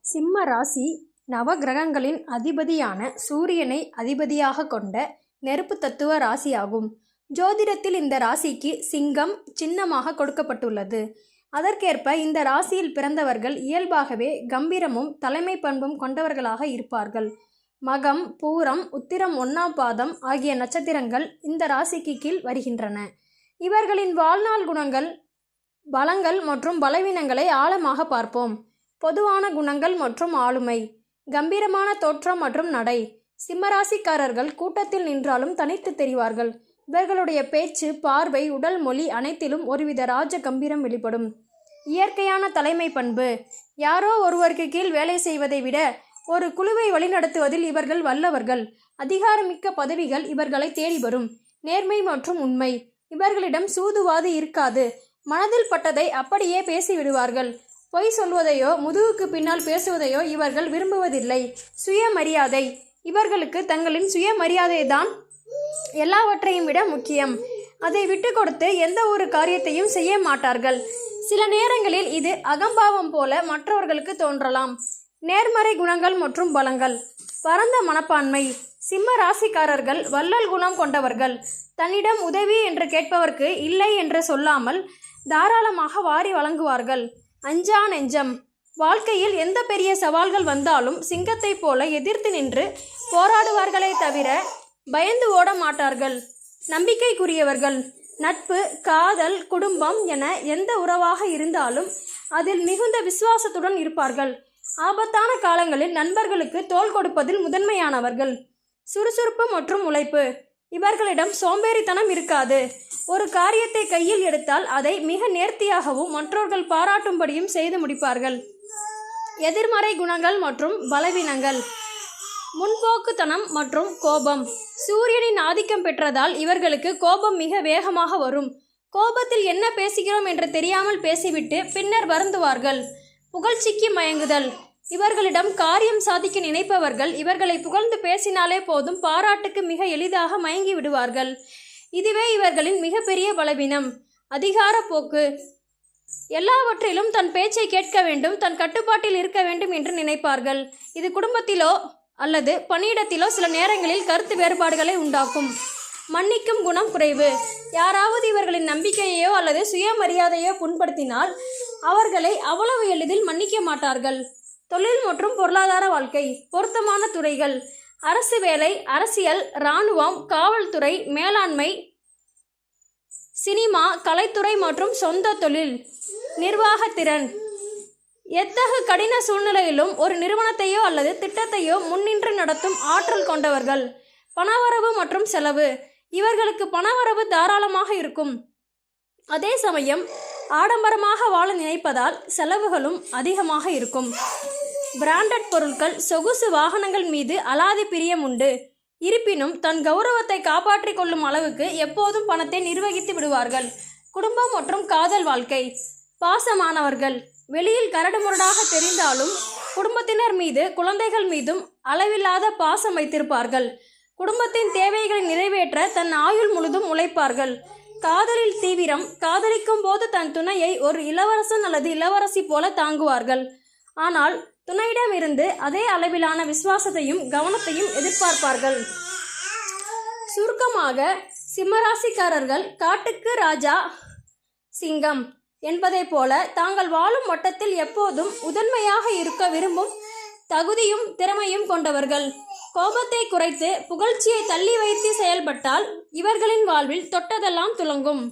சிம்ம ராசி நவகிரகங்களின் அதிபதியான சூரியனை அதிபதியாக கொண்ட நெருப்பு தத்துவ ராசியாகும். ஜோதிடத்தில் இந்த ராசிக்கு சிங்கம் சின்னமாக கொடுக்கப்பட்டுள்ளது. அதற்கேற்ப இந்த ராசியில் பிறந்தவர்கள் இயல்பாகவே கம்பீரமும் தலைமை பண்பும் கொண்டவர்களாக இருப்பார்கள். மகம், பூரம், உத்திரம் 1ஆம் பாதம் ஆகிய நட்சத்திரங்கள் இந்த ராசிக்கு கீழ் வருகின்றன. இவர்களின் வாழ்நாள் குணங்கள், பலங்கள் மற்றும் பலவீனங்களை ஆழமாக பார்ப்போம். பொதுவான குணங்கள் மற்றும் ஆளுமை. கம்பீரமான தோற்றம் மற்றும் நடை. சிம்மராசிக்காரர்கள் கூட்டத்தில் நின்றாலும் தனித்து தெரிவார்கள். இவர்களுடைய பேச்சு, பார்வை, உடல் மொழி அனைத்திலும் ஒருவித ராஜ கம்பீரம் வெளிப்படும். இயற்கையான தலைமை பண்பு. யாரோ ஒருவருக்கு கீழ் வேலை செய்வதை விட ஒரு குழுவை வழிநடத்துவதில் இவர்கள் வல்லவர்கள். அதிகாரமிக்க பதவிகள் இவர்களை தேடி வரும். நேர்மை மற்றும் உண்மை. இவர்களிடம் சூதுவாது இருக்காது. மனதில் பட்டதை அப்படியே பேசிவிடுவார்கள். பொய் சொல்வதையோ முதுகுக்கு பின்னால் பேசுவதையோ இவர்கள் விரும்புவதில்லை. சுயமரியாதை. இவர்களுக்கு தங்களின் சுயமரியாதை தான் எல்லாவற்றையும் விட முக்கியம். அதை விட்டு கொடுத்து எந்த ஒரு காரியத்தையும் செய்ய மாட்டார்கள். சில நேரங்களில் இது அகம்பாவம் போல மற்றவர்களுக்கு தோன்றலாம். நேர்மறை குணங்கள் மற்றும் பலங்கள். பரந்த மனப்பான்மை. சிம்ம ராசிக்காரர்கள் வள்ளல் குணம் கொண்டவர்கள். தன்னிடம் உதவி என்று கேட்பவர்க்கு இல்லை என்று சொல்லாமல் தாராளமாக வாரி வழங்குவார்கள். அஞ்சா நெஞ்சம். வாழ்க்கையில் எந்த பெரிய சவால்கள் வந்தாலும் சிங்கத்தை போல எதிர்த்து நின்று போராடுவார்களே தவிர பயந்து ஓட மாட்டார்கள். நம்பிக்கைக்குரியவர்கள். நட்பு, காதல், குடும்பம் என எந்த உறவாக இருந்தாலும் அதில் மிகுந்த விசுவாசத்துடன் இருப்பார்கள். ஆபத்தான காலங்களில் நண்பர்களுக்கு தோள் கொடுப்பதில் முதன்மையானவர்கள். சுறுசுறுப்பு மற்றும் உழைப்பு. இவர்களிடம் சோம்பேறித்தனம் இருக்காது. ஒரு காரியத்தை கையில் எடுத்தால் அதை மிக நேர்த்தியாகவும் மற்றவர்கள் பாராட்டும்படியும் செய்து முடிப்பார்கள். எதிர்மறை குணங்கள் மற்றும் பலவீனங்கள். முன்போக்குத்தனம் மற்றும் கோபம். சூரியனின் ஆதிக்கம் பெற்றதால் இவர்களுக்கு கோபம் மிக வேகமாக வரும். கோபத்தில் என்ன பேசுகிறோம் என்று தெரியாமல் பேசிவிட்டு பின்னர் வருந்துவார்கள். புகழ்ச்சிக்கு மயங்குதல். இவர்களிடம் காரியம் சாதிக்க நினைப்பவர்கள் இவர்களை புகழ்ந்து பேசினாலே போதும் பாராட்டுக்கு மிக எளிதாக மயங்கி விடுவார்கள். இதுவே இவர்களின் மிகப்பெரிய பலவீனம். அதிகார போக்கு. எல்லாவற்றிலும் தன் பேச்சை கேட்க வேண்டும், தன் கட்டுப்பாட்டில் இருக்க வேண்டும் என்று நினைப்பார்கள். இது குடும்பத்திலோ அல்லது பணியிடத்திலோ சில நேரங்களில் கருத்து வேறுபாடுகளை உண்டாக்கும். மன்னிக்கும் குணம் குறைவு. யாராவது இவர்களின் நம்பிக்கையோ அல்லது சுயமரியாதையோ புண்படுத்தினால் அவர்களை அவ்வளவு எளிதில் மன்னிக்க மாட்டார்கள். தொழில் மற்றும் பொருளாதார வாழ்க்கை. பொருத்தமான துறைகள். அரசு வேலை, அரசியல், இராணுவம், காவல்துறை, மேலாண்மை, சினிமா, கலைத்துறை மற்றும் சொந்த தொழில். நிர்வாகத்திறன். எத்தகு கடின சூழ்நிலையிலும் ஒரு நிறுவனத்தையோ அல்லது திட்டத்தையோ முன்னின்று நடத்தும் ஆற்றல் கொண்டவர்கள். பணவரவு மற்றும் செலவு. இவர்களுக்கு பணவரவு தாராளமாக இருக்கும். அதே சமயம் ஆடம்பரமாக வாழ நினைப்பதால் செலவுகளும் அதிகமாக இருக்கும். பிராண்டட் பொருட்கள், சொகுசு வாகனங்கள் மீது அலாதி பிரியம் உண்டு. இருப்பினும் தன் கௌரவத்தை காப்பாற்றிக் கொள்ளும் அளவுக்கு எப்போதும் பணத்தை நிர்வகித்து விடுவார்கள். குடும்பம் மற்றும் காதல் வாழ்க்கை. பாசமானவர்கள். வெளியில் கரடுமுரடாக தெரிந்தாலும் குடும்பத்தினர் மீது, குழந்தைகள் மீதும் அளவில்லாத பாசம் வைத்திருப்பார்கள். குடும்பத்தின் தேவைகளை நிறைவேற்ற தன் ஆயுள் முழுதும் உழைப்பார்கள். காதலில் தீவிரம். காதலிக்கும் போது தன் துணையை ஒரு இளவரசன் அல்லது இளவரசி போல தாங்குவார்கள். ஆனால் துணையிடம் இருந்து அதே அளவிலான விசுவாசத்தையும் கவனத்தையும் எதிர்பார்ப்பார்கள். சுருக்கமாக, சிம்மராசிக்காரர்கள் காட்டுக்கு ராஜா சிங்கம் என்பதை போல தாங்கள் வாழும் வட்டத்தில் எப்போதும் முதன்மையாக இருக்க விரும்பும் தகுதியும் திறமையும் கொண்டவர்கள். கோபத்தை குறைத்து புகழ்ச்சியை தள்ளி வைத்து செயல்பட்டால் இவர்களின் வாழ்வில் தொட்டதெல்லாம் துலங்கும்.